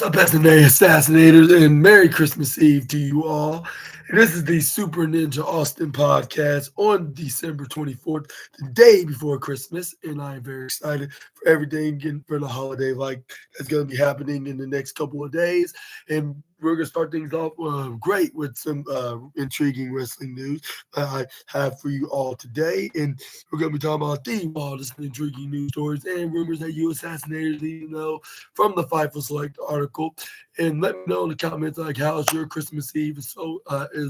What's up, SNA Assassinators, and Merry Christmas Eve to you all. And this is the Super Ninja Austin podcast on December 24th, the day before Christmas. And I am very excited for everything getting for the holiday like that's going to be happening in the next couple of days. And we're going to start things off great with some intriguing wrestling news I have for you all today. And we're going to be talking about the wildest and intriguing news stories and rumors that you assassinators need to know from the Fightful Select article. And let me know in the comments like how's your Christmas Eve is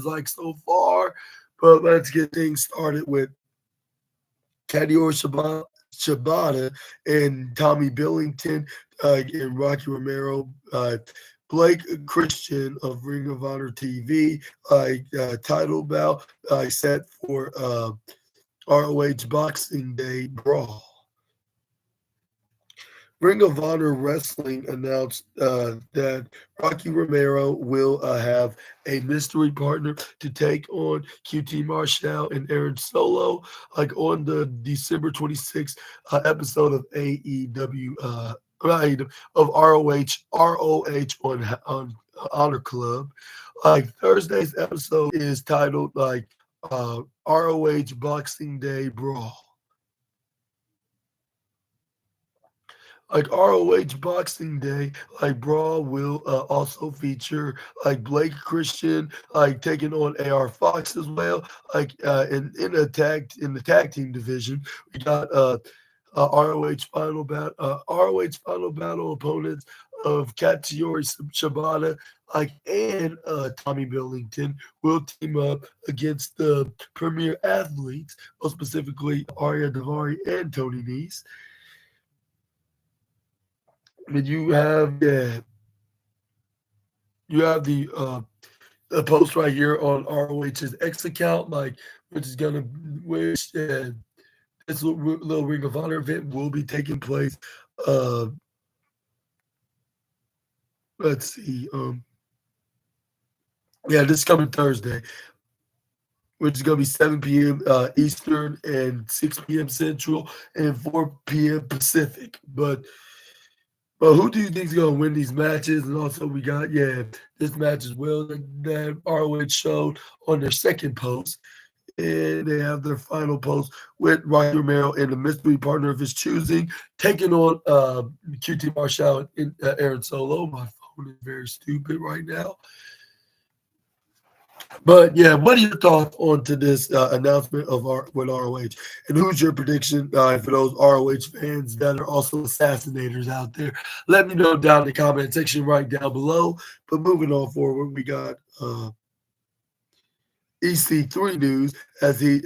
like so far. But let's get things started with Shibata and Tommy Billington and Rocky Romero. Blake Christian of Ring of Honor TV, title bout set for ROH Boxing Day Brawl. Ring of Honor Wrestling announced that Rocky Romero will have a mystery partner to take on QT Marshall and Aaron Solo, like on the December 26th episode of AEW, of ROH on Honor Club. Like Thursday's episode is titled ROH Boxing Day Brawl. Like ROH Boxing Day, like Brawl will also feature like Blake Christian, like taking on AR Fox as well. Like in the tag team division, we got ROH final battle opponents of Katsuyori Shibata, like and Tommy Billington will team up against the premier athletes, most specifically Arya Davari and Tony Nese. And you have the post right here on ROH's X account, like which this little Ring of Honor event will be taking place. Uh, let's see, this coming Thursday, which is gonna be 7 p.m. Eastern and 6 p.m. Central and 4 p.m. Pacific, But who do you think is going to win these matches? And also, we got, this match as well that ROH showed on their second post. And they have their final post with Rocky Romero and the mystery partner of his choosing, taking on QT Marshall and Aaron Solo. My phone is very stupid right now. But yeah, what are your thoughts on to this announcement of with ROH? And who's your prediction for those ROH fans that are also assassinators out there? Let me know down in the comment section right down below. But moving on forward, we got EC3 news as he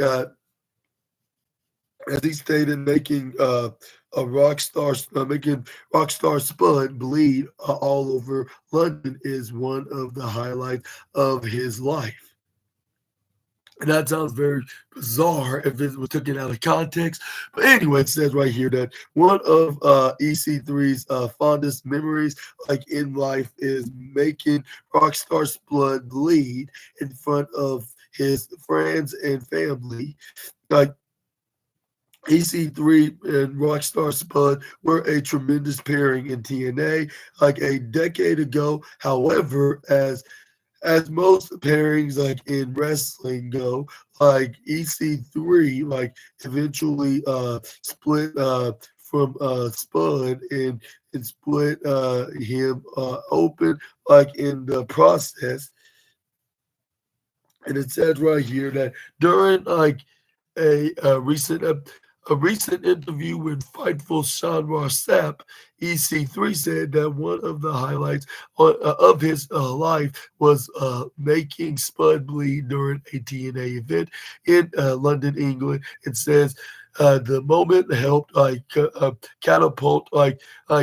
stated making a making Rockstar Spud bleed all over London is one of the highlights of his life. And that sounds very bizarre if it was taken out of context. But anyway, it says right here that one of EC3's fondest memories, like in life, is making Rockstar Spud bleed in front of his friends and family. Like EC3 and Rockstar Spud were a tremendous pairing in TNA like a decade ago. However, as most pairings like in wrestling go, like EC3 like eventually split from Spud and split him open like in the process. And it says right here that during like a recent interview with Fightful Sean Ross Sapp, EC3 said that one of the highlights of his life was making Spud bleed during a TNA event in London, England. It says the moment helped catapult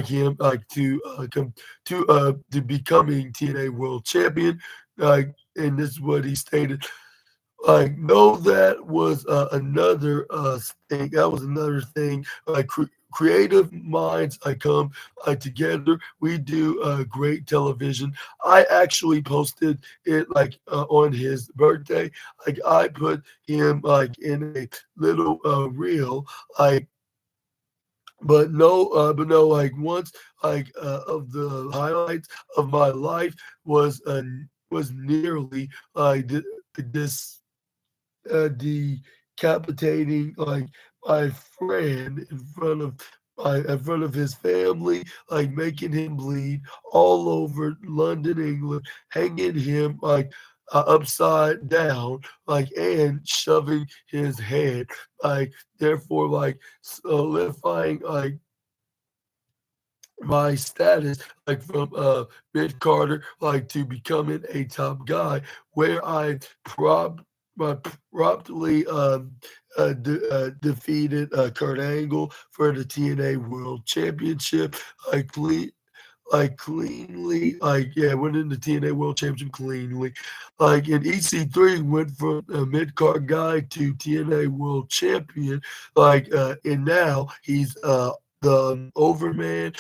him to becoming TNA World Champion. And this is what he stated. No, that was another thing. That was another thing. Creative minds, come together. We do great television. I actually posted it on his birthday. Like I put him in a little reel, but no, like once, of the highlights of my life was nearly this decapitating my friend in front of his family, like making him bleed all over London, England, hanging him upside down, and shoving his head, therefore solidifying my status from mid Carter to becoming a top guy where I uh, promptly defeated Kurt Angle for the TNA World Championship. I cleanly, winning the TNA World Championship cleanly. And EC3 went from a mid card guy to TNA World Champion. And now he's the Overman,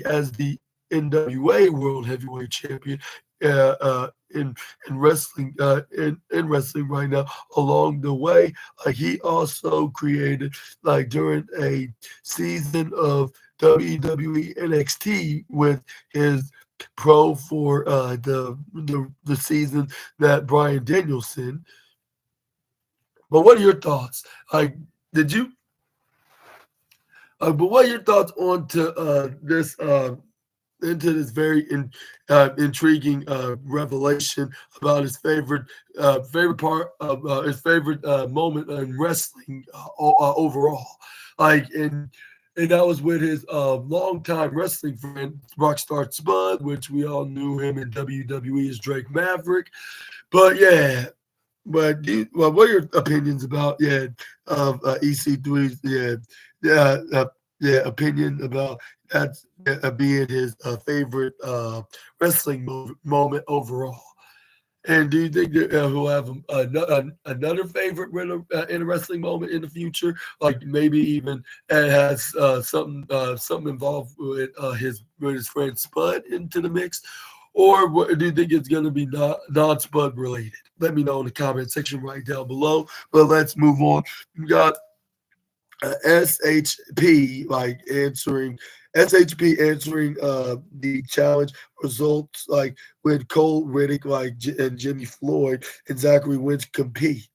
as the NWA World Heavyweight Champion. Uh, uh, in in wrestling right now. Along the way, he also created during a season of WWE NXT with his pro for the season that Brian Danielson. But what are your thoughts? Did you? But what are your thoughts on to this into this very intriguing revelation about his favorite part of his favorite moment in wrestling overall, and that was with his longtime wrestling friend Rockstar Spud, which we all knew him in WWE as Drake Maverick. But yeah, what are your opinions about of EC3's opinion about that being his favorite wrestling moment overall? And do you think that he'll have another favorite in a wrestling moment in the future? Like maybe even it has something involved with his friend Spud into the mix, or do you think it's going to be non Spud related? Let me know in the comment section right down below. But let's move on. We got SHP answering the challenge results when Cole Riddick and Jimmy Floyd and Zachary Wentz compete.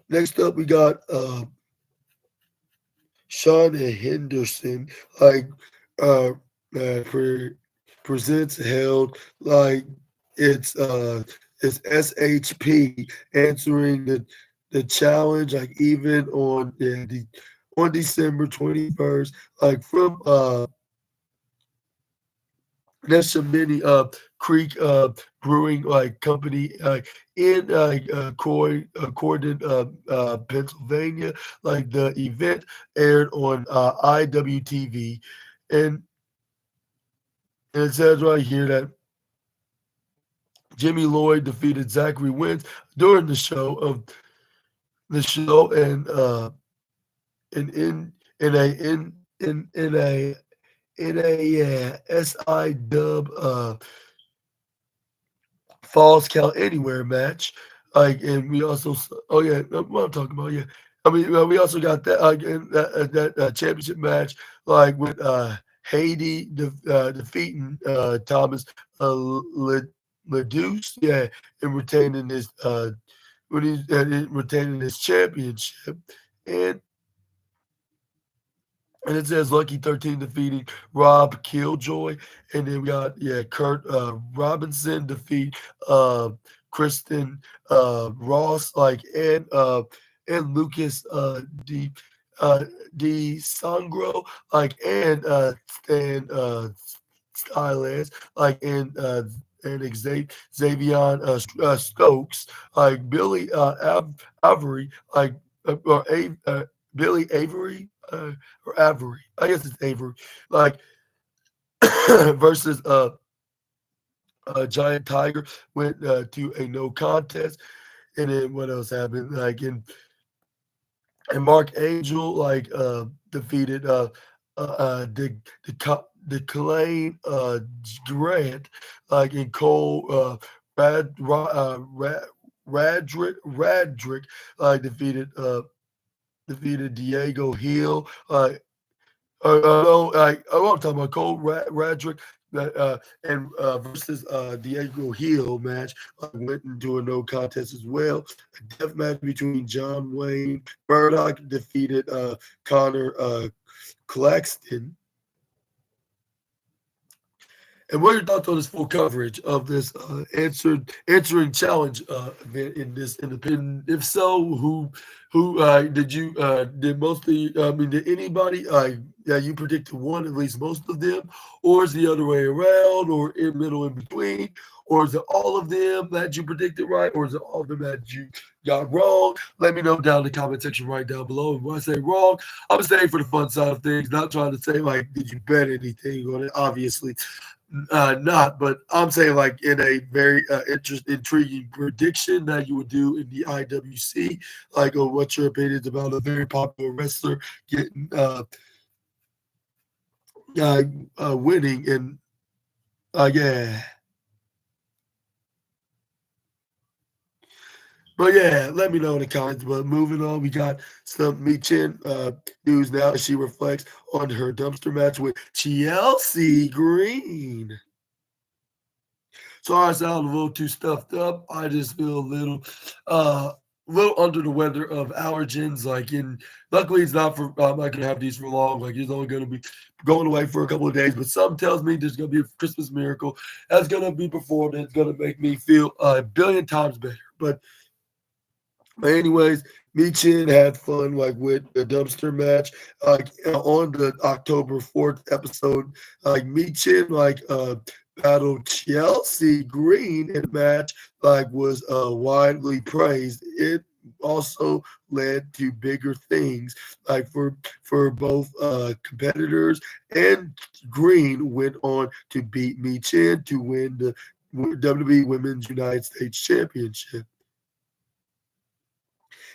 Next up, we got Sean Henderson uh, presents held it's it's SHP answering the challenge even on December 21st from Neshaminy Creek Brewing Company in Corden, Pennsylvania. The event aired on IWTV, and it says right here that Jimmy Lloyd defeated Zachary Wentz during the show, and in a SI dub Falls Count Anywhere match. And we also, oh yeah, what I'm talking about, yeah. I mean, we also got that in that championship match, with Haiti defeating Thomas Ledeuce, yeah, and retaining his retaining his championship, and and it says Lucky 13 defeating Rob Killjoy. And then we got, Kurt Robinson defeat uh, Kristen Ross, and Lucas uh, D. Sangro, and Stan Skylance, Xavier Stokes, Billy Avery, or Billy Avery, or Avery. I guess it's Avery. Like versus Giant Tiger went to a no contest. And then what else happened? And Mark Angel defeated the Clay Grant in Cole Radrick defeated defeated Diego Hill. No, I'm talking about Cole Radrick and versus Diego Hill match. Went into a no contest as well. A death match between John Wayne Murdoch defeated Connor Claxton. And what are your thoughts on this full coverage of this answering challenge event in this independent? If so, who did you did mostly? I mean, did anybody? Yeah, you predicted one, at least most of them, or is the other way around, or in middle in between, or is it all of them that you predicted right, or is it all of them that you got wrong? Let me know down in the comment section right down below. And when I say wrong, I'm saying for the fun side of things, not trying to say like, did you bet anything on it? Obviously, not, but I'm saying like in a very intriguing prediction that you would do in the IWC, like on what your opinions about a very popular wrestler getting winning and yeah. But yeah, let me know in the comments. But moving on, we got some Mi Chin news now as she reflects on her dumpster match with Chelsea Green. So I sound a little too stuffed up. I just feel little under the weather of allergens. Like in luckily it's not for I'm not gonna have these for long. Like it's only gonna be going away for a couple of days. But something tells me there's gonna be a Christmas miracle that's gonna be performed and it's gonna make me feel a billion times better. But anyways, Michin had fun like with the dumpster match. Like on the October 4th episode, like Michin battled Chelsea Green in a match like was widely praised. It also led to bigger things like for both competitors, and Green went on to beat Michin to win the WWE Women's United States Championship.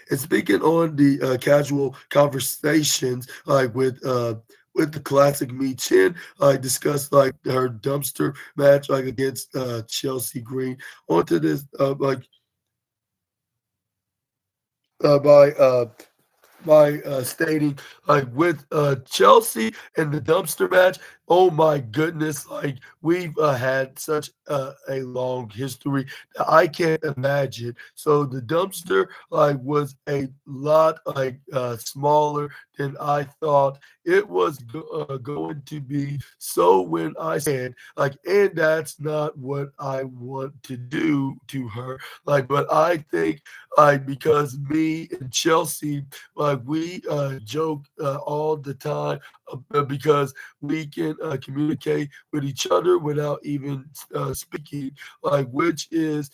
And speaking on the casual conversations, like with the classic Me Chin, I discussed like her dumpster match, like against Chelsea Green. Onto this, by stating like with Chelsea and the dumpster match. Oh my goodness! Like we've had such a long history that I can't imagine. So the dumpster like was a lot like smaller than I thought it was going to be. So when I said like, and that's not what I want to do to her. Like, but I think like because me and Chelsea like we joke all the time because we can communicate with each other without even speaking, like which is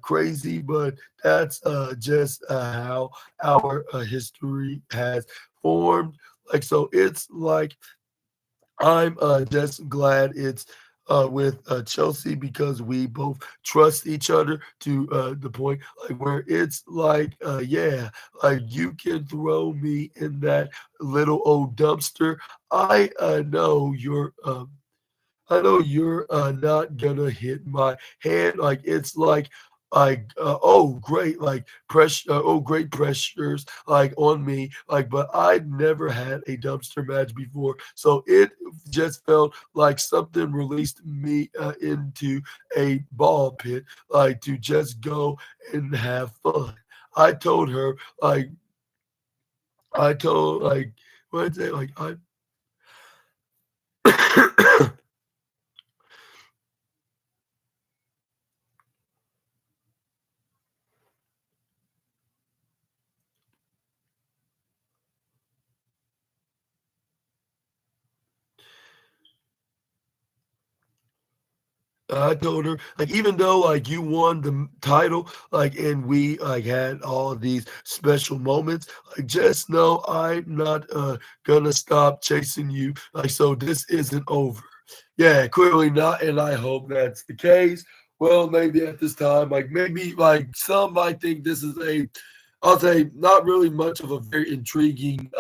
crazy, but that's just how our history has formed. Like so, it's like I'm just glad it's with Chelsea because we both trust each other to the point like where it's like, yeah, like you can throw me in that little old dumpster. I know you're not gonna hit my hand. Like it's like oh great like pressure oh great pressures like on me like but I'd never had a dumpster match before, so it just felt like something released me into a ball pit like to just go and have fun. I told her like I told like what did I say like I I told her, like, even though like you won the title, like, and we like had all of these special moments, like, just know I'm not gonna stop chasing you. Like, so this isn't over. Yeah, clearly not, and I hope that's the case. Well, maybe at this time, like maybe like some might think this is a I'll say not really much of a very intriguing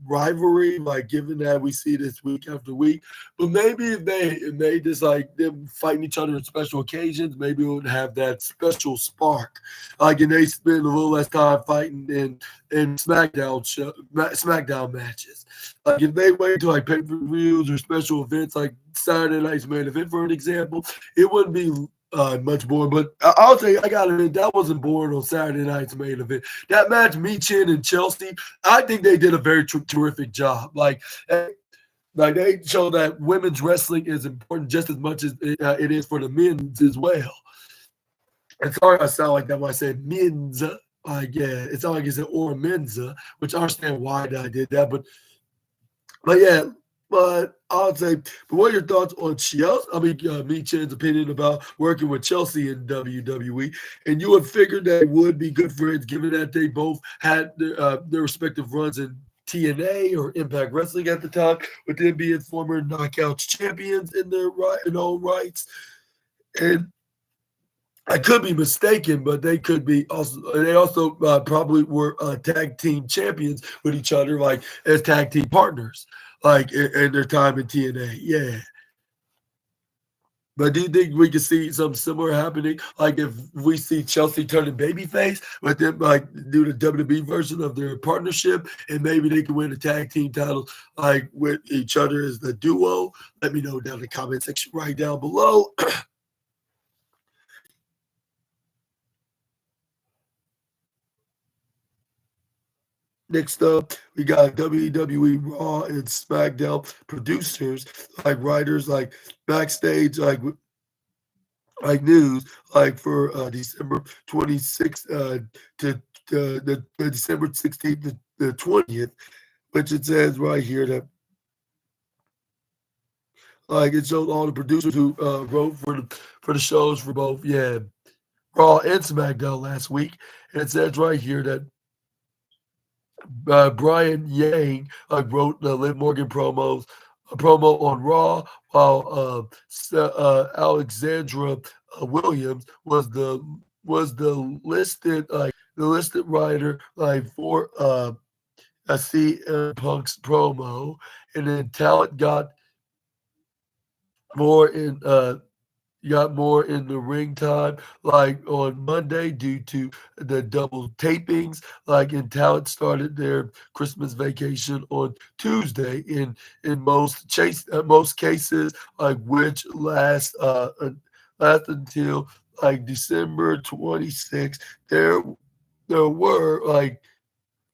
rivalry, like given that we see this week after week. But maybe if they just like them fighting each other on special occasions, maybe it would have that special spark. Like and they spend a little less time fighting in SmackDown matches. Like if they wait till like pay-per-views or special events like Saturday night's main event, for an example, it wouldn't be much boring. But I'll tell you, I gotta admit, that wasn't boring on Saturday night's main event. That match, Me Chin and Chelsea, I think they did a very terrific job. Like they show that women's wrestling is important just as much as it is for the men's as well. And sorry, I sound like that when I say men's. Like yeah, it's not like it's an or menza, which I understand why I did that, but yeah, but I'll say, but what are your thoughts on Chelsea? I mean, me Chen's opinion about working with Chelsea in WWE, and you would figure they would be good friends, given that they both had their respective runs in TNA or Impact Wrestling at the time, with them being former Knockouts champions in their own rights. And I could be mistaken, but they could be also. They also probably were tag team champions with each other, like as tag team partners, like in their time in TNA. Yeah, but do you think we could see something similar happening? Like if we see Chelsea turning babyface, but then like do the WWE version of their partnership, and maybe they can win the tag team titles like with each other as the duo. Let me know down in the comment section right down below. Next up, we got WWE Raw and SmackDown producers, like writers, like backstage, like news, like for December 26th to the December 16th to the 20th, which it says right here that like it shows all the producers who wrote for the shows for both Raw and SmackDown last week, and it says right here that Brian Yang wrote the Liv Morgan a promo on Raw, while Alexandra Williams was the listed writer like for a CM Punk's promo, and then talent more in uh got more in the ring time, like on Monday due to the double tapings. Like and talent started their Christmas vacation on Tuesday. In most cases, like which last until like December 26th. There were like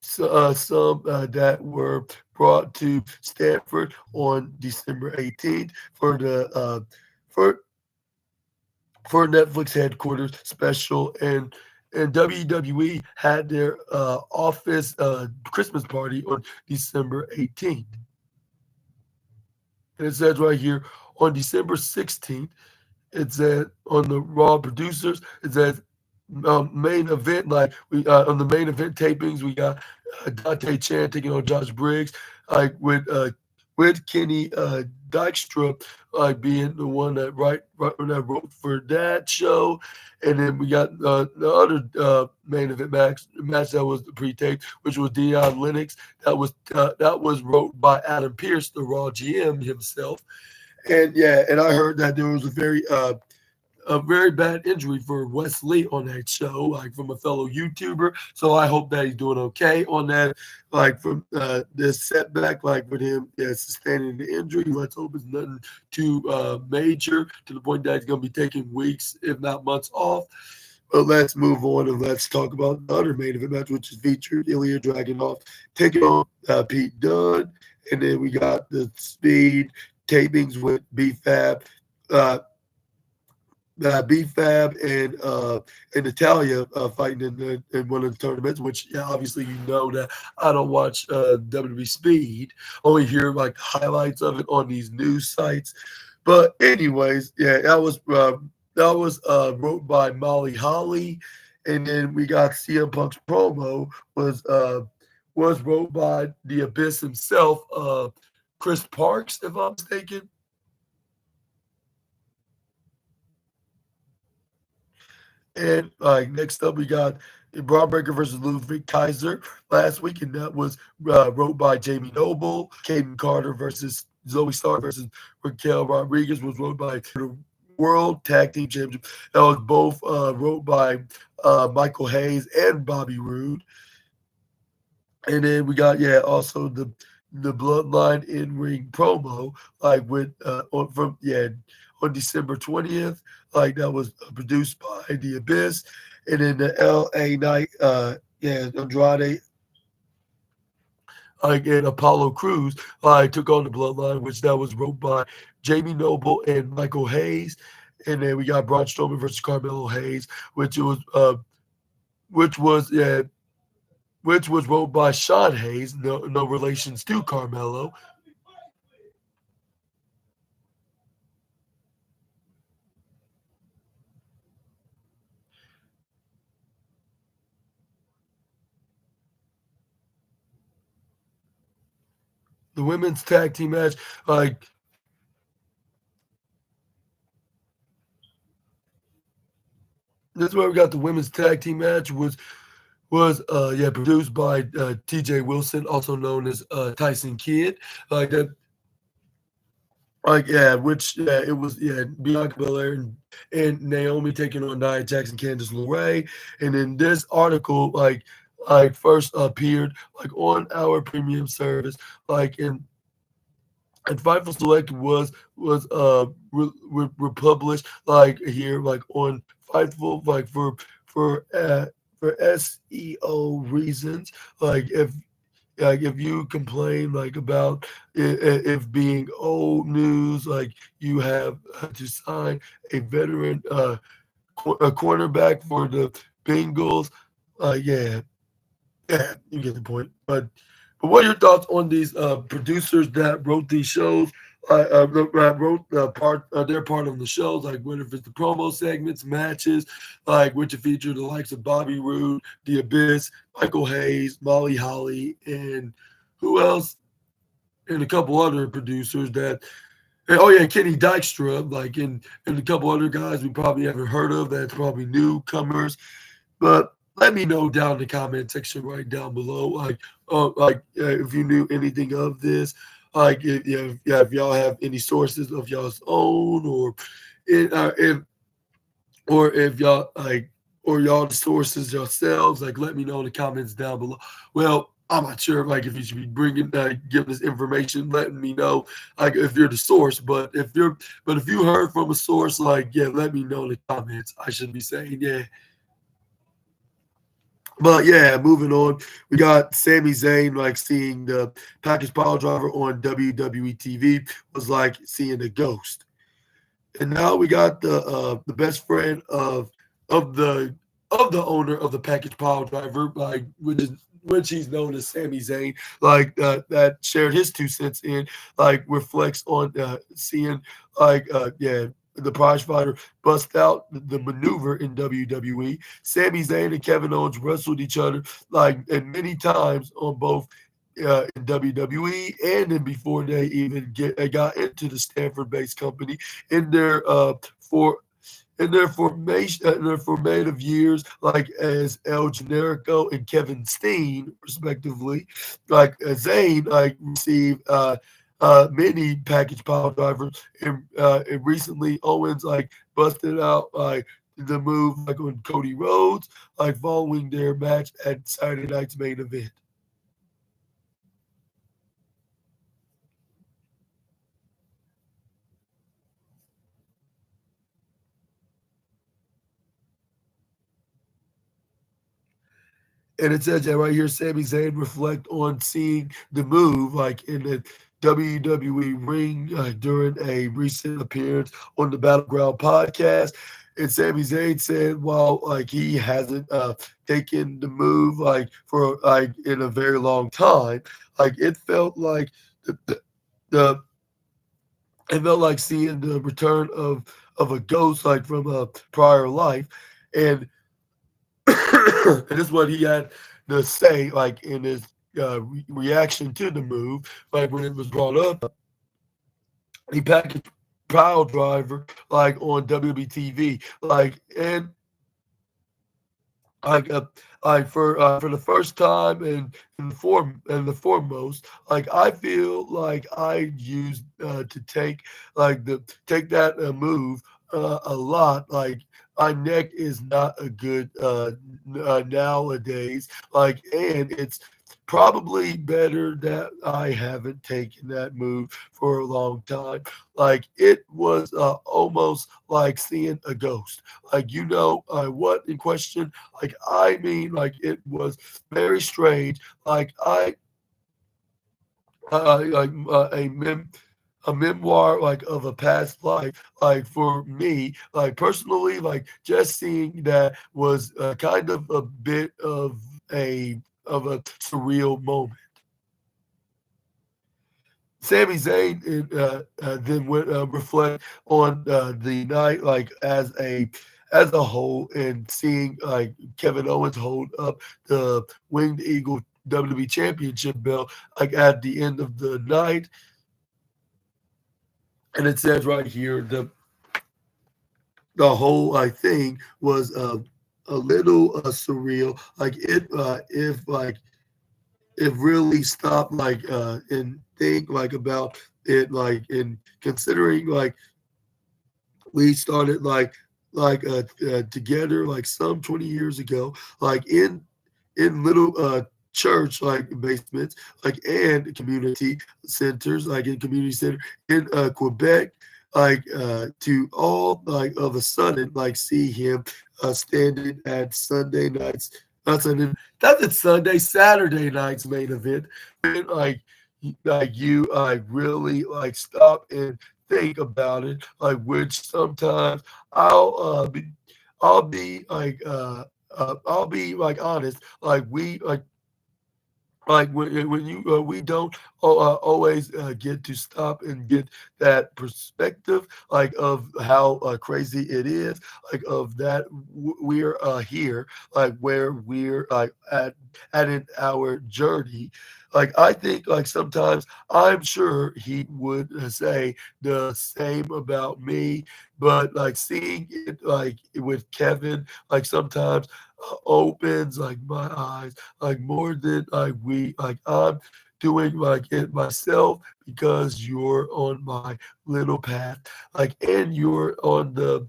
some that were brought to Stanford on December 18th for for Netflix headquarters special, and WWE had their office Christmas party on December 18th. And it says right here on December 16th, it said on the Raw producers, it says main event, like we on the main event tapings, we got Dante Chan taking on Josh Briggs, like with Kenny Dykstra being the one that wrote for that show, and then we got the other main event match that was the pre-tape, which was Dion Lennox. That was wrote by Adam Pierce, the Raw GM himself, and yeah, and I heard that there was a very bad injury for Wesley on that show, like from a fellow YouTuber. So I hope that he's doing okay on that, like from this setback, like with him sustaining the injury. Let's hope it's nothing too major to the point that he's going to be taking weeks, if not months off. But let's move on and let's talk about the other main event match, which is featured Ilya Dragunov taking on Pete Dunne. And then we got the speed tapings with BFAB. Uh, BFAB and Natalia fighting in one of the tournaments, which obviously you know that I don't watch WWE Speed, only hear like highlights of it on these news sites. But anyways, yeah, that was wrote by Molly Holly, and then we got CM Punk's promo was wrote by the Abyss himself, Chris Parks, if I'm mistaken. And next up, we got Braun Breaker versus Ludwig Kaiser last week, and that was wrote by Jamie Noble. Caden Carter versus Zoe Stark versus Raquel Rodriguez was wrote by the World Tag Team Championship. That was both wrote by Michael Hayes and Bobby Roode. And then we got also the Bloodline in ring promo like with on December 20th, like that was produced by the Abyss, and then the L.A. Night Andrade like and Apollo Cruz took on the Bloodline, which that was wrote by Jamie Noble and Michael Hayes, and then we got Braun Strowman versus Carmelo Hayes, which was which was wrote by Sean Hayes, no relations to Carmelo. The women's tag team match, like this is where we got the women's tag team match was produced by T.J. Wilson, also known as Tyson Kidd, like that. Which it was Bianca Belair and Naomi taking on Nia Jackson, Candice LeRae, and then this article first appeared like on our premium service, like in and Fightful Select was republished like here like on Fightful like for SEO reasons, like if you complain like about if being old news, like you have to sign a veteran a cornerback for the Bengals. Yeah, you get the point. But what are your thoughts on these producers that wrote these shows? That wrote their part of the shows, like whether if it's the promo segments, matches, like which feature the likes of Bobby Roode, The Abyss, Michael Hayes, Molly Holly, and who else? And a couple other producers that. And, oh yeah, Kenny Dykstra, like and a couple other guys we probably haven't heard of. That's probably newcomers. But let me know down in the comment section right down below, if you knew anything of this, like if y'all have any sources of y'all's own, if y'all or y'all the sources yourselves, like let me know in the comments down below. Well, I'm not sure like if you should be bringing giving this information, letting me know like if you're the source, but if you heard from a source, like let me know in the comments. I should be saying But yeah, moving on, we got Sami Zayn like seeing the package pile driver on WWE TV was like seeing a ghost. And now we got the best friend of the owner of the package pile driver, like which he's known as Sami Zayn, like that shared his 2 cents in, like reflects on seeing the prize fighter bust out the maneuver in WWE. Sami Zayn and Kevin Owens wrestled each other like and many times on both in WWE and then before they even got into the Stanford-based company in their for in their formative years, like as El Generico and Kevin Steen, respectively, like Zayn, like received many package pile drivers, and recently Owens like busted out like the move like on Cody Rhodes, like following their match at Saturday night's main event. And it says that right here, Sami Zayn reflect on seeing the move like in the WWE ring during a recent appearance on the Battleground podcast. And Sami Zayn said, while like he hasn't taken the move like for like in a very long time, like the, the, the it felt like seeing the return of a ghost like from a prior life, and and this is what he had to say, like in his reaction to the move, like when it was brought up. He packaged Proud Driver like on WBTV, like like for the first time and the foremost, like I feel like I used to take that move a lot. Like my neck is not a good nowadays. Like, and it's probably better that I haven't taken that move for a long time. Like it was almost like seeing a ghost. Like what in question, like I mean, like it was very strange. Like like a memoir like of a past life. Like for me, like personally, like just seeing that was kind of a bit of a surreal moment. Sami Zayn then went reflect on the night like as a whole, and seeing like Kevin Owens hold up the Winged Eagle WWE Championship belt like at the end of the night, and it says right here the whole like thing was a little surreal. Like if like it really stopped and think like about it, like in considering like we started together like some 20 years ago, like in little church like basements, like and community centers, like in community center in Quebec, to all like of a sudden like see him standing at Sunday nights, not Sunday, that's it Sunday, Saturday night's main event. And like you really like stop and think about it, like which sometimes I'll uh be I'll be like honest, like when you we don't always get to stop and get that perspective like of how crazy it is, like of that we're here, like where we're like at in our journey. Like I think like sometimes I'm sure he would say the same about me, but like seeing it like with Kevin, like sometimes opens like my eyes like more than like I'm doing like it myself, because you're on my little path, like and you're on the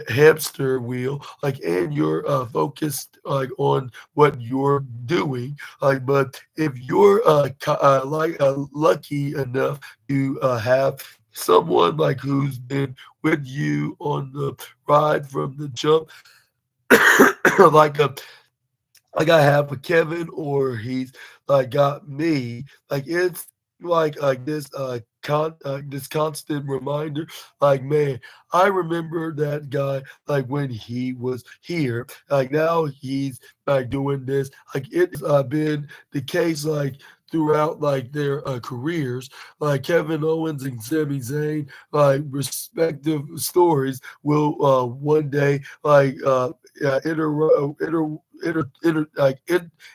hamster wheel, like and you're focused like on what you're doing, like but if you're lucky enough to have someone like who's been with you on the ride from the jump, like a like I have a Kevin, or he's like got me. Like it's like this constant reminder. Like man, I remember that guy. Like when he was here. Like now he's like doing this. Like it's been the case like throughout like their careers. Like Kevin Owens and Sami Zayn, like respective stories will one day like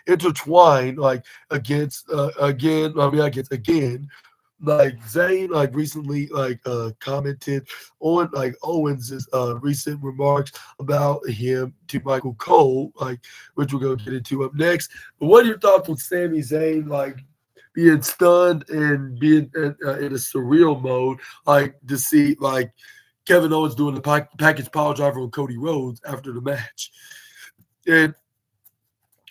intertwine like against again. I mean, against again. Like Zayn, like recently, commented on like Owens's recent remarks about him to Michael Cole, like which we're gonna get into up next. But what are your thoughts on Sami Zayn, like being stunned and being in a surreal mode, like to see like Kevin Owens doing the package power driver on Cody Rhodes after the match? And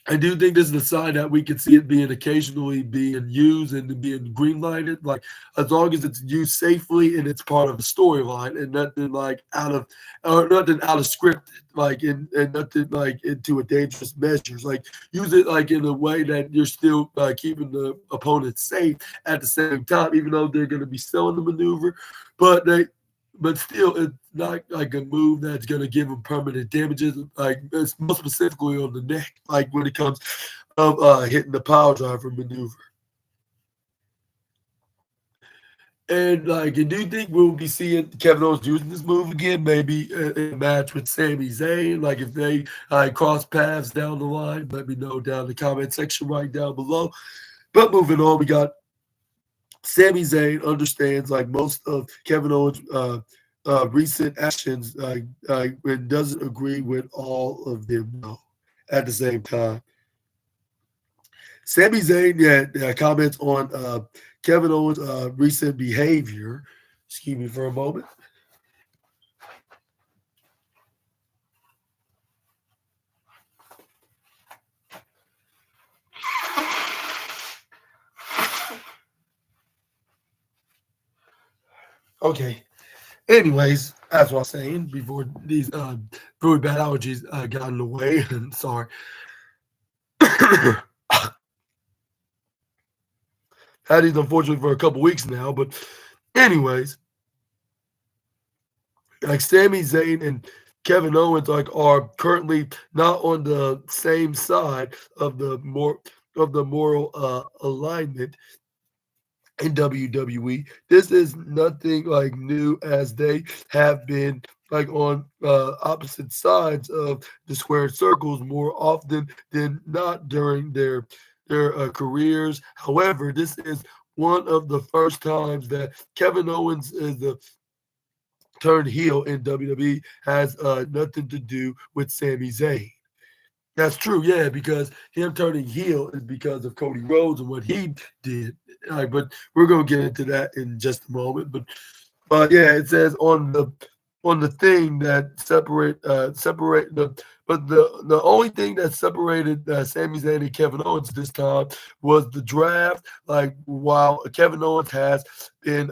I do think this is a sign that we can see it being occasionally being used and being green lighted. Like as long as it's used safely and it's part of a storyline and nothing like out of or nothing out of scripted, like and nothing like into a dangerous measures. Like use it like in a way that you're still keeping the opponent safe at the same time, even though they're going to be selling the maneuver, but but still, it's not like a move that's gonna give him permanent damages. Like it's more specifically on the neck, like when it comes of hitting the power driver maneuver. And like, and do you think we'll be seeing Kevin Owens using this move again? Maybe in a match with Sami Zayn. Like if they cross paths down the line, let me know down in the comment section right down below. But moving on, we got Sami Zayn understands like most of Kevin Owens' recent actions, it doesn't agree with all of them, though. At the same time, Sami Zayn comments on Kevin Owens' recent behavior. Excuse me for a moment. Okay. Anyways, as I was saying before, these really bad allergies got in the way. Sorry. Had these unfortunately for a couple weeks now, but anyways, like Sami Zayn and Kevin Owens are currently not on the same side of the moral alignment in WWE. This is nothing new, as they have been on opposite sides of the squared circles more often than not during their careers. However, this is one of the first times that Kevin Owens is the turned heel in WWE, has nothing to do with Sami Zayn. That's true, yeah, because him turning heel is because of Cody Rhodes and what he did. But we're gonna get into that in just a moment. But yeah, it says on the thing that separate the only thing that separated Sami Zayn and Kevin Owens this time was the draft. Like while Kevin Owens has been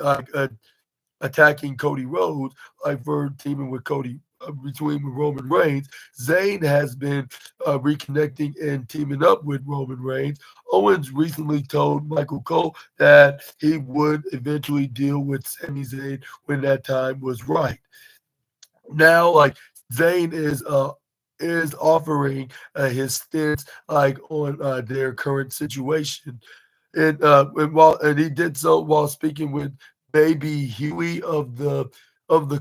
attacking Cody Rhodes, for teaming with Cody between with Roman Reigns. Zayn has been reconnecting and teaming up with Roman Reigns. Owens recently told Michael Cole that he would eventually deal with Sami Zayn when that time was right. Now, Zayn is offering his stance on their current situation, and he did so while speaking with Baby Huey of the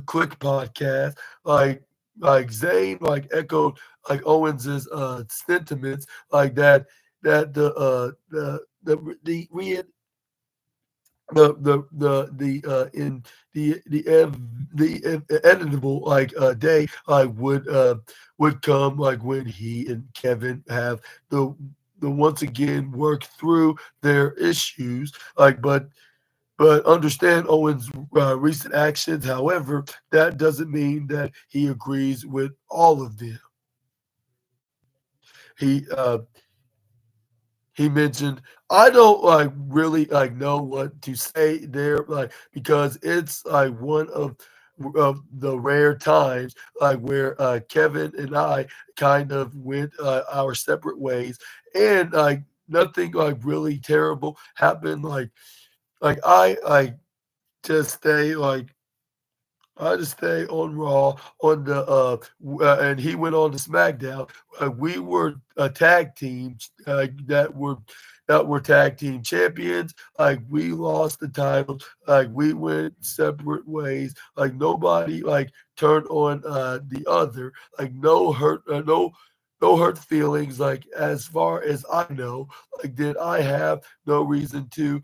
Click podcast. Zayn echoed Owens's sentiments, that in the inevitable day would come when he and Kevin have the once again work through their issues, but understand Owens' recent actions. However, that doesn't mean that he agrees with all of them. He he mentioned, I don't really know what to say there, because it's one of the rare times where Kevin and I kind of went our separate ways, and nothing really terrible happened. I just stay I just stay on Raw on the and he went on to SmackDown. We were a tag team that were tag team champions. We lost the title. We went separate ways. Nobody turned on the other. No hurt, no hurt feelings. As far as I know, did I have no reason to.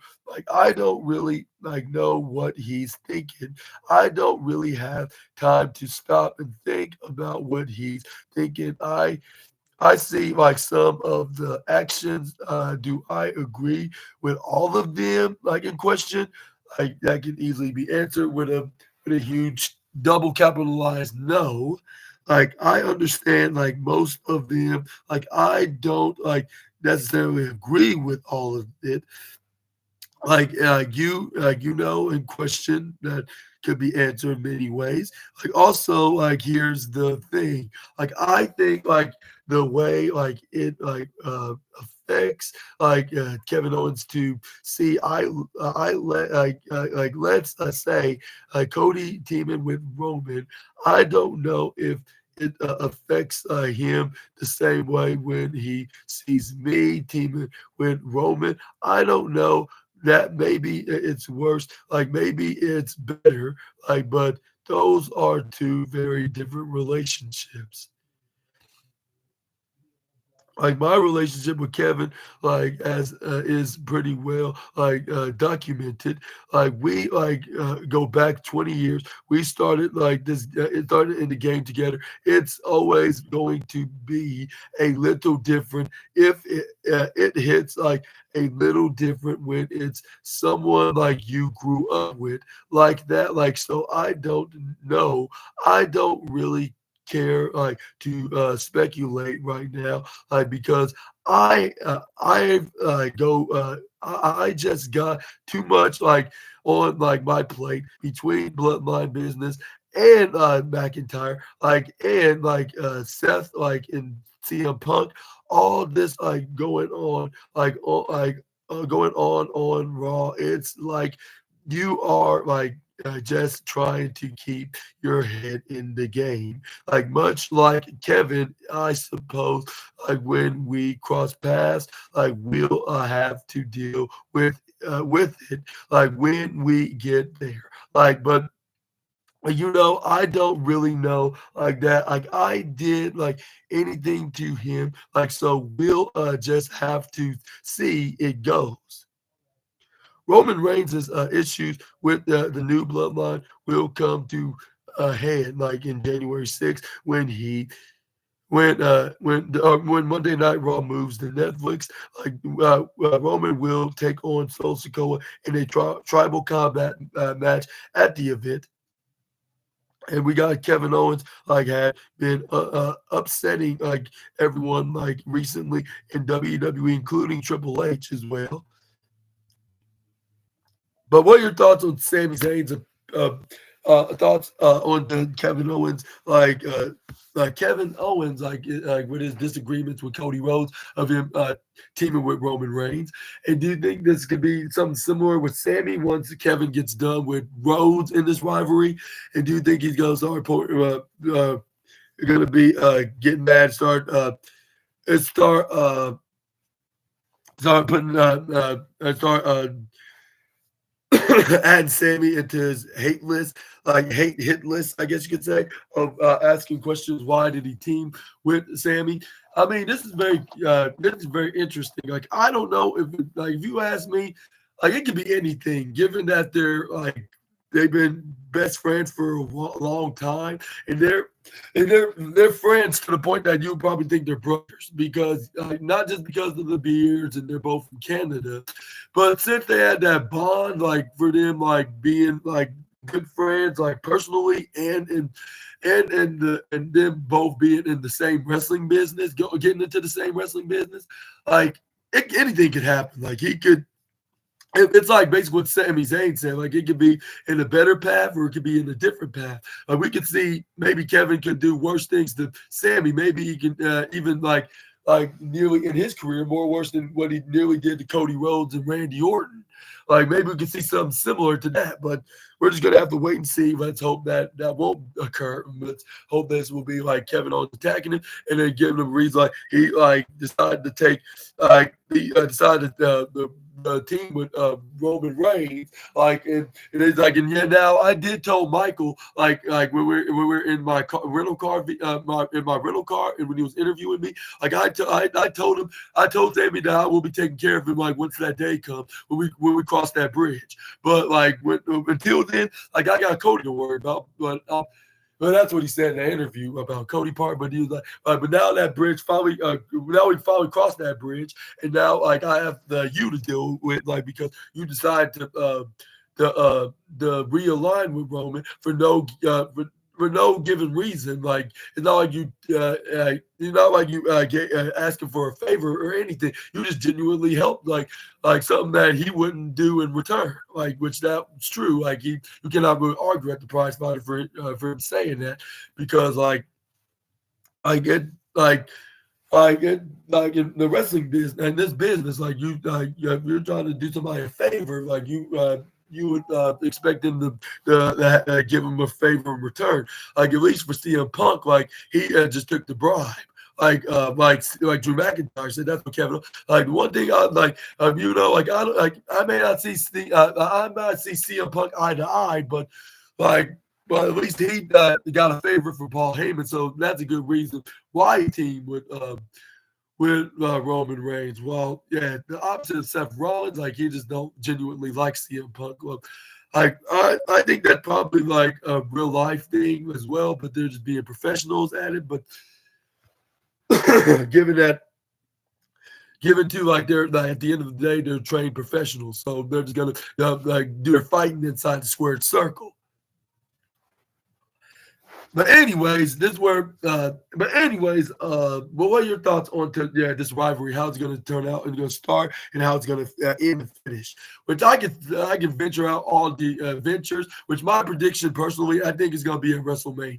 I don't really know what he's thinking. I don't really have time to stop and think about what he's thinking. I see some of the actions. Do I agree with all of them? In question, that can easily be answered with a huge double capitalized no. I understand most of them. I don't necessarily agree with all of it. In question that could be answered many ways. Also, here's the thing. I think the way it affects Kevin Owens to see. I let let's say Cody teaming with Roman. I don't know if it affects him the same way when he sees me teaming with Roman. I don't know that maybe it's worse, maybe it's better, but those are two very different relationships. like my relationship with Kevin, like as is pretty well documented. Like we go back 20 years. We started like this. It started in the game together. It's always going to be a little different if it hits like a little different when it's someone like you grew up with like that. Like so, I don't know. I don't really care to speculate right now because I go I just got too much on my plate between Bloodline Business and McIntyre and Seth and CM Punk, all this going on going on Raw. It's like you are just trying to keep your head in the game, much like Kevin, I suppose. When we cross paths, we'll have to deal with it, when we get there. But I don't really know that. I did anything to him. So we'll just have to see it goes. Roman Reigns' issues with the new bloodline will come to a head in January 6th when Monday Night Raw moves to Netflix. Roman will take on Solo Sikoa in a tribal combat match at the event. And we got Kevin Owens had been upsetting everyone recently in WWE, including Triple H as well. But what are your thoughts on Sami Zayn's thoughts on Kevin Owens? Kevin Owens, with his disagreements with Cody Rhodes of him teaming with Roman Reigns. And do you think this could be something similar with Sami once Kevin gets done with Rhodes in this rivalry? And do you think he's going to getting mad, start putting start add Sammy into his hate list, hate hit list, I guess you could say, of asking questions. Why did he team with Sammy? I mean, this is very interesting. I don't know if you ask me, it could be anything. Given that they've been best friends for a long time, and they're friends to the point that you probably think they're brothers because not just because of the beards and they're both from Canada, but since they had that bond, for them, being good friends, personally, and them both being in the same wrestling business, getting into the same wrestling business, anything could happen. He could. It's basically what Sami Zayn said. It could be in a better path or it could be in a different path. We could see maybe Kevin could do worse things to Sammy. Maybe he can even nearly in his career more worse than what he nearly did to Cody Rhodes and Randy Orton. Maybe we can see something similar to that, but we're just gonna have to wait and see. Let's hope that won't occur. Let's hope this will be Kevin Owens attacking him and then giving him a reason he decided to take he decided the team with Roman Reigns, and it's and yeah. Now I did tell Michael, when we're in my rental car, in my rental car, and when he was interviewing me, I told him, I told Sammy that I will be taking care of him once that day comes when we cross that bridge. But until then, I got Cody to worry about. But that's what he said in the interview about Cody Park. But he was but now that bridge finally, now we finally crossed that bridge, and now I have you to deal with, because you decide to realign with Roman for no given reason. It's not like you asking for a favor or anything. You just genuinely help, something that he wouldn't do in return. Which that's true. You cannot really argue at the prize fighter for him saying that, because I get in the wrestling business and this business, you're trying to do somebody a favor, you would expect them to give him a favor in return. At least for CM Punk, he just took the bribe. Drew McIntyre said, that's what Kevin. One thing I I don't I may not see I might see CM Punk eye to eye, but at least he got a favor for Paul Heyman, so that's a good reason why he teamed with with Roman Reigns. Well, yeah, the opposite of Seth Rollins, like he just don't genuinely like CM Punk. Well, like I think that probably like a real life thing as well, but they're just being professionals at it. But given that, given to like they're like at the end of the day, they're trained professionals, so they're just gonna like do their fighting inside the squared circle. But anyways, this where. But what are your thoughts on this rivalry? How it's going to turn out and going to start, and how it's going to end and finish? Which I can venture out all the ventures. Which my prediction personally, I think is going to be at WrestleMania.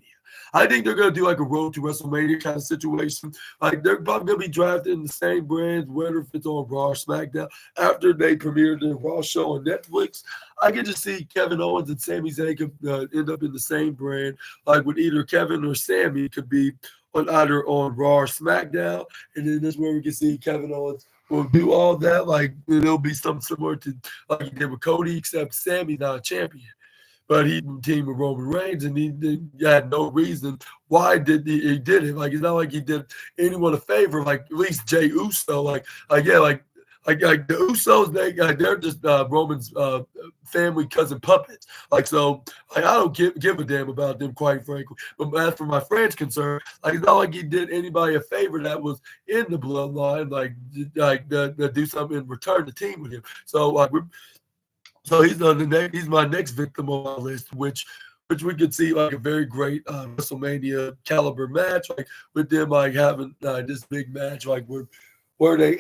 I think they're going to do like a road to WrestleMania kind of situation. Like they're probably going to be drafted in the same brands, whether if it's on Raw or SmackDown. After they premiere the Raw show on Netflix, I can just see Kevin Owens and Sami Zayn could end up in the same brand, like with either Kevin or Sammy could be on either on Raw or SmackDown, and then that's where we can see Kevin Owens will do all that. Like it'll be something similar to like he did with Cody, except Sammy's not a champion. But he teamed with Roman Reigns, and he had no reason why he did it. Like it's not like he did anyone a favor. Like at least Jey Uso, yeah, like the Usos, they're just Roman's family cousin puppets. Like so, like I don't give a damn about them, quite frankly. But as for my friends concerned, like it's not like he did anybody a favor that was in the bloodline, like do something in return to team with him. So so he's my next victim on my list, which we could see like a very great WrestleMania caliber match, like with them like having this big match, like where they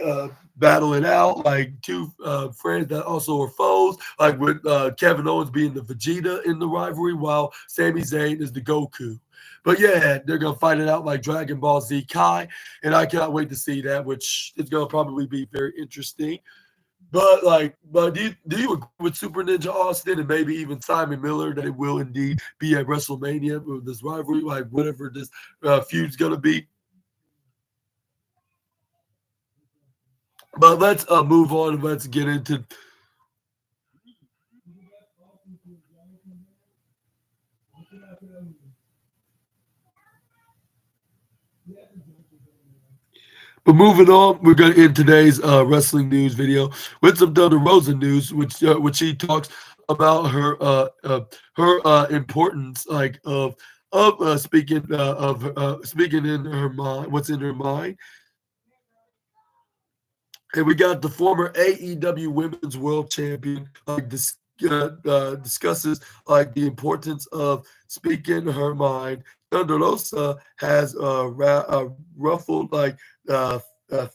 battle it out, like two friends that also are foes, like with Kevin Owens being the Vegeta in the rivalry, while Sami Zayn is the Goku. But yeah, they're gonna fight it out like Dragon Ball Z Kai, and I cannot wait to see that, which is gonna probably be very interesting. But do you agree with Super Ninja Austin and maybe even Simon Miller that it will indeed be at WrestleMania with this rivalry, like whatever this feud's gonna be? But let's move on. Let's get into. But moving on, we're going to end today's wrestling news video with some Thunder Rosa news, which she talks about her importance, like of speaking in her mind, what's in her mind. And we got the former AEW Women's World Champion discusses like the importance of speaking her mind. Thunder Rosa has ruffled like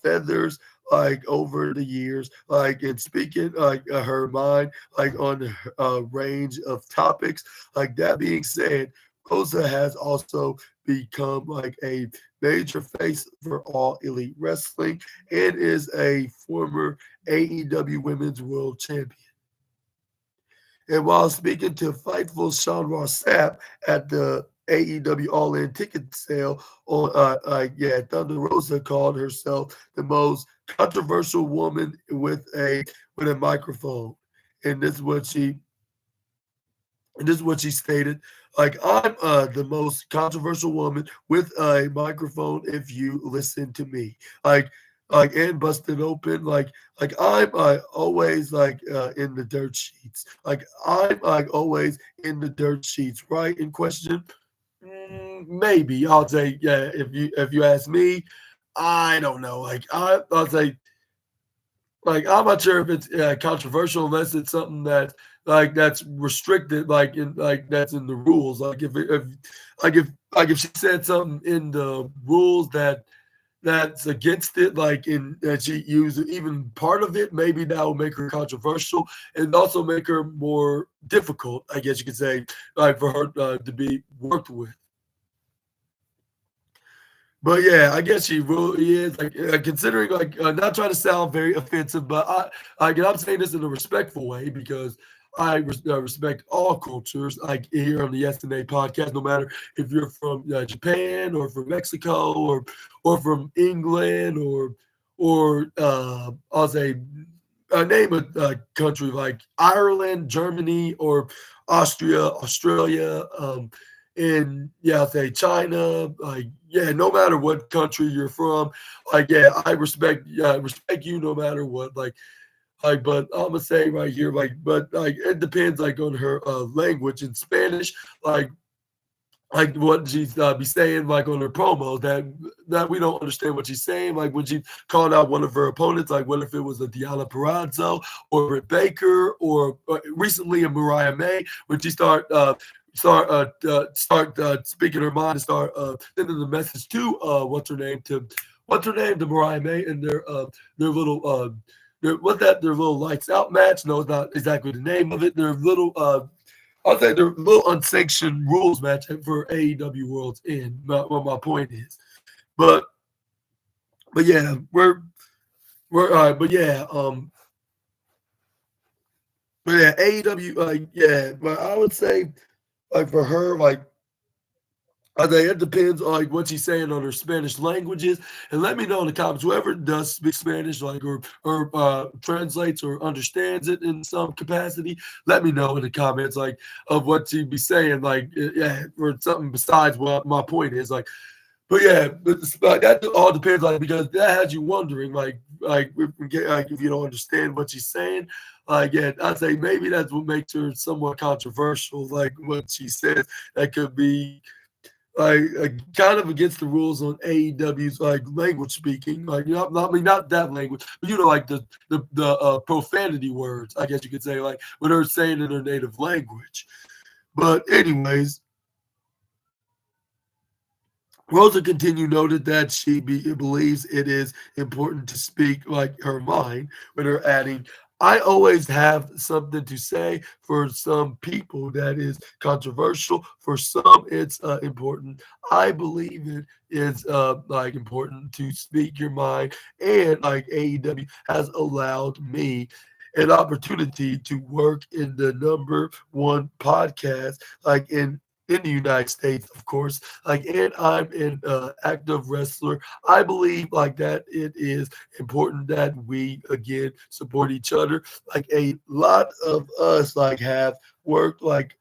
feathers like over the years, like in speaking like her mind, like on a range of topics. Like that being said, Rosa has also become like a major face for All Elite Wrestling and is a former AEW Women's World Champion. And while speaking to Fightful Sean Ross Sapp at the AEW All In ticket sale on Thunder Rosa called herself the most controversial woman with a microphone. And this is what she stated. Like, I'm the most controversial woman with a microphone if you listen to me. And busted open. Like I'm always like in the dirt sheets. Like I'm like always in the dirt sheets, right? In question, maybe I'll say yeah. If you ask me, I don't know. I'll say like I'm not sure if it's controversial unless it's something that's restricted, that's in the rules. If she said something in the rules that's against it, like in that she used even part of it, maybe that will make her controversial and also make her more difficult, I guess you could say, like for her to be worked with. But yeah, I guess she really is like considering not trying to sound very offensive, but I'm saying this in a respectful way because I respect all cultures. Like here on the SNA podcast, no matter if you're from Japan or from Mexico or from England or I'll say name a country like Ireland, Germany, or Austria, Australia. in, yeah, I'll say China, like, yeah, no matter what country you're from, like, yeah, respect you no matter what, like, but Imma say right here, like, but, like, it depends, like, on her, language. In Spanish, like what she's be saying like on her promos that we don't understand what she's saying. Like when she called out one of her opponents, like what if it was a Deanna Purrazzo or Britt Baker or recently a Mariah May, when she start speaking her mind and start sending the message to what's her name to Mariah May and their little their little lights out match. No, it's not exactly the name of it. Their little I'll say the little unsanctioned rules match for AEW World's End. What my point is, but yeah, we're all right. But yeah, AEW, yeah. But I would say like for her, like I think it depends on like what she's saying on her Spanish languages. And let me know in the comments, whoever does speak Spanish, like or translates or understands it in some capacity, let me know in the comments like of what she'd be saying, like yeah, or something besides what my point is. But yeah, but that all depends, like because that has you wondering, like if you don't understand what she's saying, yeah, I'd say maybe that's what makes her somewhat controversial, like what she says. That could be kind of against the rules on AEW's like language speaking, like I mean not that language, but like the profanity words, I guess you could say, like when they're saying in their native language. But anyways, Rosa continued noted that believes it is important to speak like her mind, with her adding, I always have something to say. For some people, that is controversial. For some, it's important. I believe it is like important to speak your mind, and like AEW has allowed me an opportunity to work in the number one podcast, like in the United States, of course, like, and I'm an active wrestler. I believe like that it is important that we again support each other. Like a lot of us like have worked like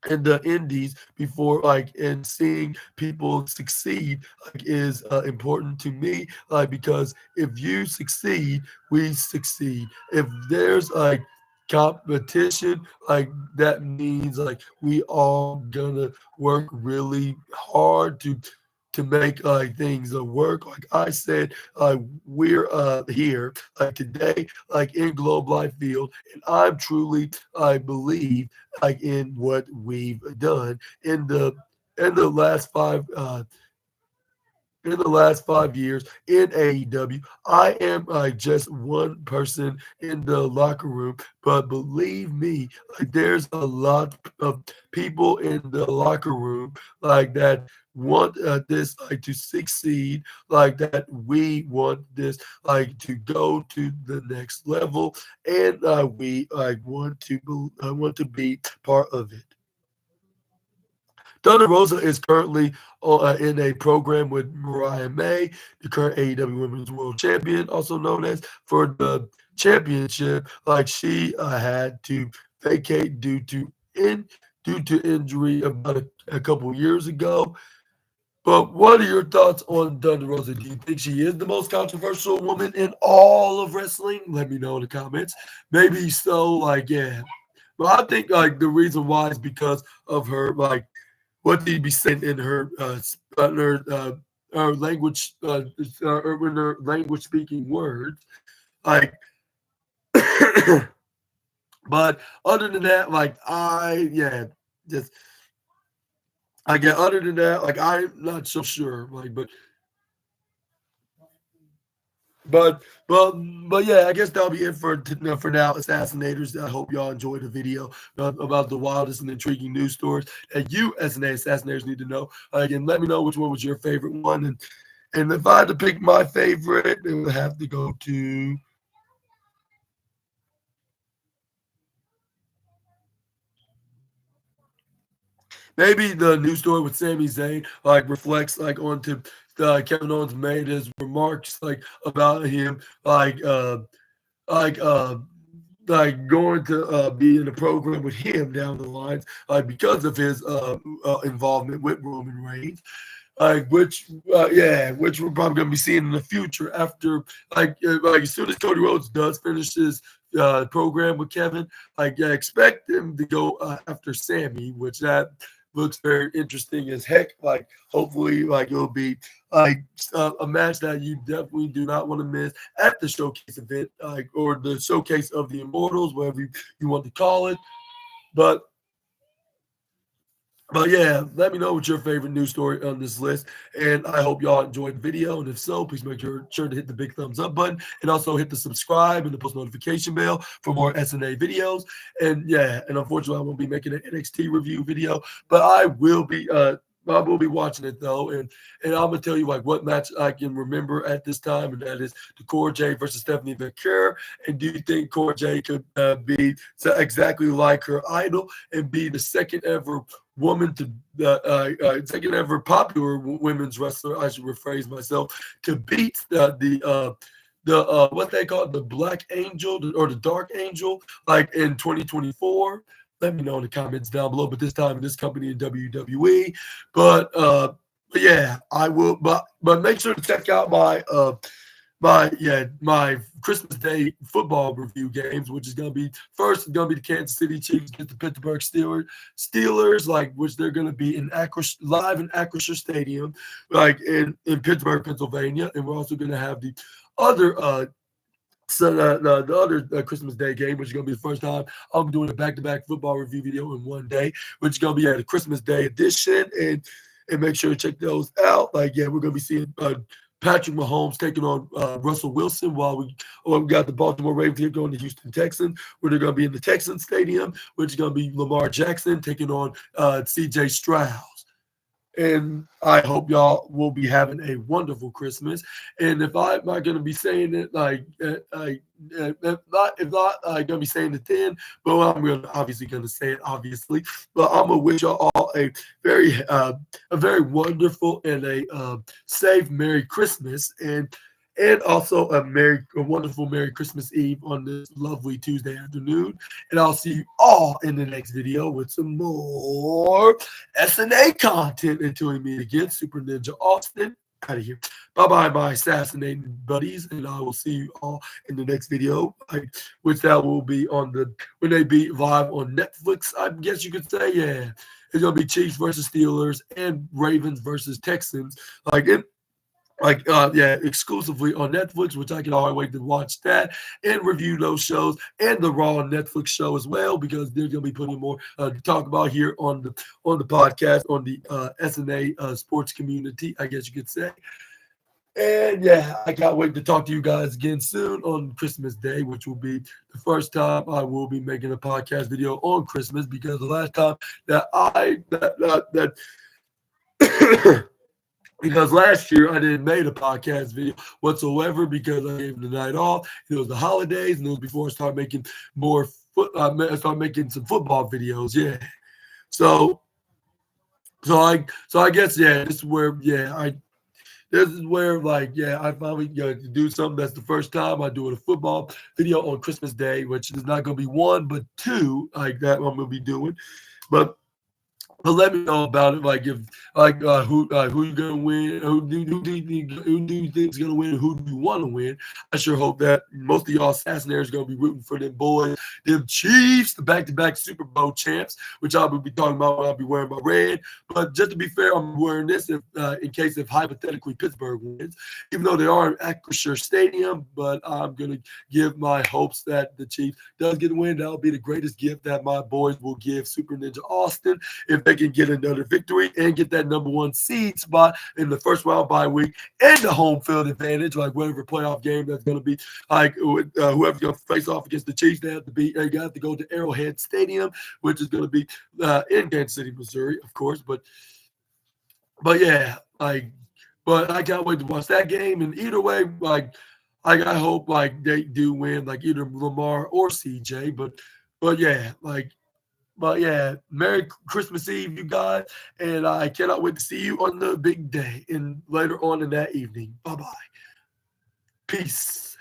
in the indies before, like, and seeing people succeed like is important to me, like because if you succeed, we succeed. If there's like competition, like that means like we all gonna work really hard to make like things work. Like I said, we're here like today, like in Globe Life Field, and I'm truly, I believe like in what we've done in the last five years in AEW. I am just one person in the locker room, but believe me, like there's a lot of people in the locker room like that want this like to succeed, like that we want this like to go to the next level, and we like want to be part of it. Thunder Rosa is currently in a program with Mariah May, the current AEW Women's World Champion, also known as, for the championship. Like she had to vacate due to injury about a couple years ago. But what are your thoughts on Thunder Rosa? Do you think she is the most controversial woman in all of wrestling? Let me know in the comments. Maybe so, like yeah. But I think like the reason why is because of her like what they be saying in her language, or in her language speaking words. Like, but other than that, like just like yeah, other than that, like I'm not so sure. Like, but but yeah, I guess that'll be it for now, Assassinators. I hope y'all enjoyed the video about the wildest and intriguing news stories that you, SNA Assassinators, need to know. Again, let me know which one was your favorite one, and if I had to pick my favorite, it would have to go to maybe the news story with Sami Zayn. Like reflects like onto Kevin Owens made his remarks like about him like like going to be in a program with him down the lines, like because of his involvement with Roman Reigns, like which we're probably gonna be seeing in the future after like as soon as Cody Rhodes does finish his program with Kevin, like expect him to go after Sammy, which that looks very interesting as heck. Like hopefully, like it'll be like a match that you definitely do not want to miss at the showcase event, like or the showcase of the Immortals, whatever you want to call it. But but yeah, let me know what's your favorite news story on this list. And I hope y'all enjoyed the video. And if so, please make sure to hit the big thumbs up button and also hit the subscribe and the post notification bell for more SNA videos. And yeah, and unfortunately, I won't be making an NXT review video, but I will be watching it though, and I'm gonna tell you like what match I can remember at this time, and that is the Cora Jade versus Stephanie McCure. And do you think Cora Jade could be so exactly like her idol and be the second ever woman to second ever popular women's wrestler? I should rephrase myself to beat the what they call it, the Black Angel or the Dark Angel, like in 2024. Let me know in the comments down below. But this time, in this company in WWE. But yeah, I will. But make sure to check out my Christmas Day football review games, which is gonna be first. It's gonna be the Kansas City Chiefs against the Pittsburgh Steelers, like which they're gonna be live in Acrisure Stadium, like in Pittsburgh, Pennsylvania, and we're also gonna have the other the other Christmas Day game, which is going to be the first time I'm doing a back-to-back football review video in one day, which is going to be at a Christmas Day edition. And make sure to check those out. Like, yeah, we're going to be seeing Patrick Mahomes taking on Russell Wilson while we got the Baltimore Ravens here going to Houston Texans, where they're going to be in the Texans Stadium, which is going to be Lamar Jackson taking on C.J. Stroud. And I hope y'all will be having a wonderful Christmas. And if I'm not going to be saying it, if not, I'm going to be saying it then. But I'm obviously going to say it, obviously. But I'm going to wish y'all all a very wonderful and a safe Merry Christmas. And also a wonderful Merry Christmas Eve on this lovely Tuesday afternoon. And I'll see you all in the next video with some more SNA content. Until we meet again, Super Ninja Austin, out of here. Bye-bye, my assassinating buddies. And I will see you all in the next video, which that will be when they be live on Netflix, I guess you could say. Yeah, it's going to be Chiefs versus Steelers and Ravens versus Texans. Exclusively on Netflix, which I can always wait to watch that and review those shows and the Raw Netflix show as well, because there's gonna be plenty more to talk about here on the podcast on the SNA sports community, I guess you could say. And yeah, I can't wait to talk to you guys again soon on Christmas Day, which will be the first time I will be making a podcast video on Christmas, because the last time because last year I didn't make a podcast video whatsoever because I gave the night off. It was the holidays, and it was before I started making I started making some football videos. Yeah, so I guess this is where I finally do something. That's the first time I do a football video on Christmas Day, which is not going to be one but two like that I'm going to be doing, but let me know about it. Like who you gonna win? Who do you think is gonna win? Who do you want to win? I sure hope that most of y'all Assassinators are gonna be rooting for them boys, them Chiefs, the back-to-back Super Bowl champs, which I will be talking about when I'll be wearing my red. But just to be fair, I'm wearing this in case if hypothetically Pittsburgh wins, even though they are in Acrisure Stadium. But I'm gonna give my hopes that the Chiefs does get a win. That'll be the greatest gift that my boys will give Super Ninja Austin if they can get another victory and get that number one seed spot in the first round bye week and the home field advantage, like whatever playoff game that's going to be, like whoever's going to face off against the Chiefs, they have to go to Arrowhead Stadium, which is going to be in Kansas City, Missouri, of course. But yeah, but I can't wait to watch that game. And either way, I hope they do win, like either Lamar or CJ. But yeah, Merry Christmas Eve, you guys, and I cannot wait to see you on the big day and later on in that evening. Bye-bye. Peace.